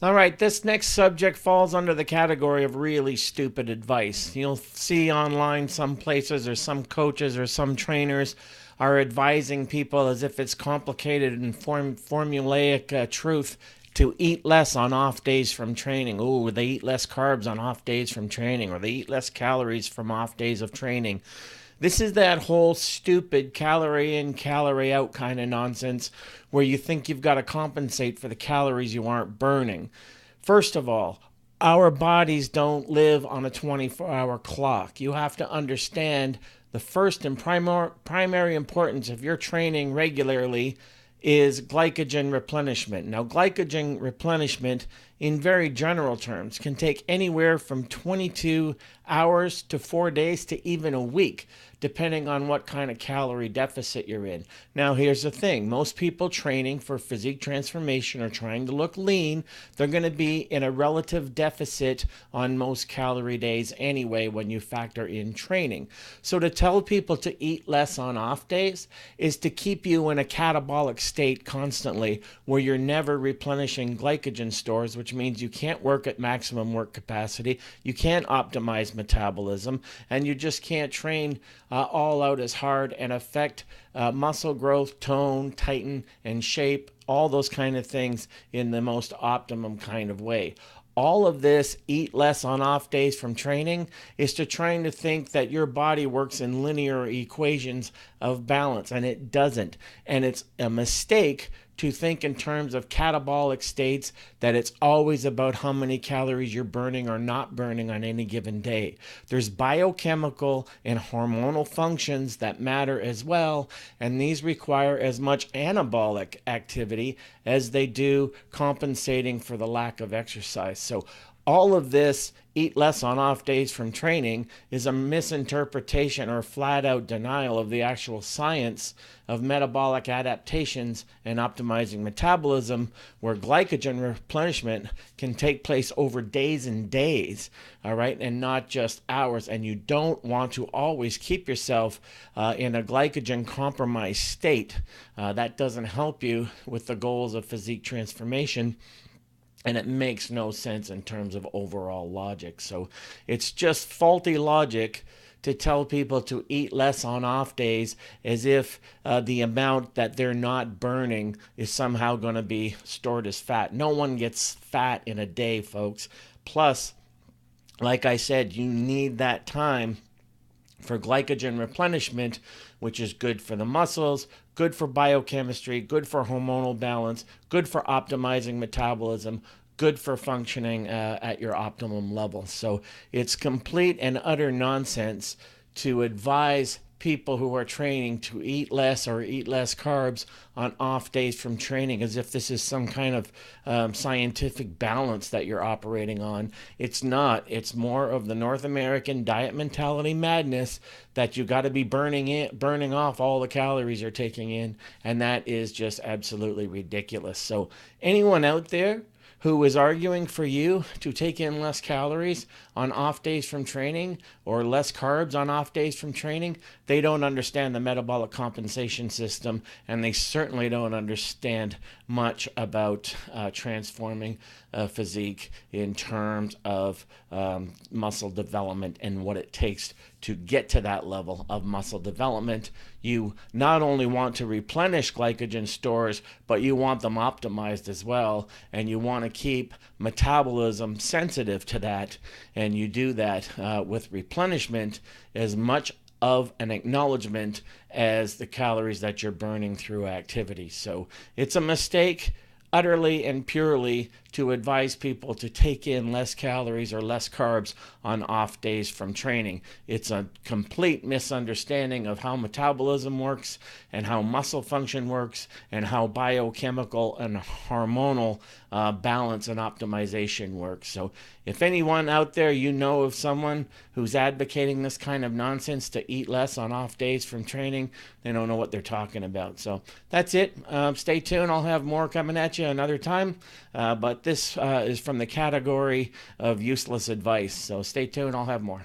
All right, this next subject falls under the category of really stupid advice. You'll see online some places or some coaches or some trainers are advising people as if it's complicated and formulaic truth to eat less on off days from training. Oh, they eat less carbs on off days from training, or they eat less calories from off days of training. This is that whole stupid calorie in, calorie out kind of nonsense where you think you've got to compensate for the calories you aren't burning. First of all, our bodies don't live on a 24-hour clock. You have to understand the first and primary importance of your training regularly is glycogen replenishment. Now, glycogen replenishment, in very general terms, can take anywhere from 22 hours to 4 days to even a week, depending on what kind of calorie deficit you're in. Now, here's the thing. Most people training for physique transformation or trying to look lean, they're going to be in a relative deficit on most calorie days anyway when you factor in training. So to tell people to eat less on off days is to keep you in a catabolic state constantly where you're never replenishing glycogen stores, which means you can't work at maximum work capacity, you can't optimize metabolism, and you just can't train all out as hard and affect muscle growth, tone, tighten, and shape, all those kind of things in the most optimum kind of way. All of this eat less on off days from training is to trying to think that your body works in linear equations of balance, and it doesn't. And it's a mistake to think in terms of catabolic states, that it's always about how many calories you're burning or not burning on any given day. There's biochemical and hormonal functions that matter as well, and these require as much anabolic activity as they do compensating for the lack of exercise. So all of this eat less on off days from training is a misinterpretation or flat out denial of the actual science of metabolic adaptations and optimizing metabolism, where glycogen replenishment can take place over days and days, all right, and not just hours. And you don't want to always keep yourself in a glycogen compromised state. That doesn't help you with the goals of physique transformation, and it makes no sense in terms of overall logic. So it's just faulty logic to tell people to eat less on off days as if the amount that they're not burning is somehow going to be stored as fat. No one gets fat in a day, folks. Plus, like I said, you need that time for glycogen replenishment, which is good for the muscles, good for biochemistry, good for hormonal balance, good for optimizing metabolism, good for functioning at your optimum level. So it's complete and utter nonsense to advise people who are training to eat less or eat less carbs on off days from training as if this is some kind of scientific balance that you're operating on. It's not. It's more of the North American diet mentality madness that you got to be burning off all the calories you're taking in, and that is just absolutely ridiculous. So anyone out there who is arguing for you to take in less calories on off days from training or less carbs on off days from training, they don't understand the metabolic compensation system, and they certainly don't understand much about transforming physique in terms of muscle development and what it takes to get to that level of muscle development. You not only want to replenish glycogen stores, but you want them optimized as well, and you want to keep metabolism sensitive to that, and you do that with replenishment as much of an acknowledgement as the calories that you're burning through activity. So it's a mistake utterly and purely to advise people to take in less calories or less carbs on off days from training. It's a complete misunderstanding of how metabolism works and how muscle function works and how biochemical and hormonal balance and optimization works. So if anyone out there, you know of someone who's advocating this kind of nonsense to eat less on off days from training, they don't know what they're talking about. So that's it. Stay tuned. I'll have more coming at you another time. But this is from the category of useless advice. So stay tuned. I'll have more.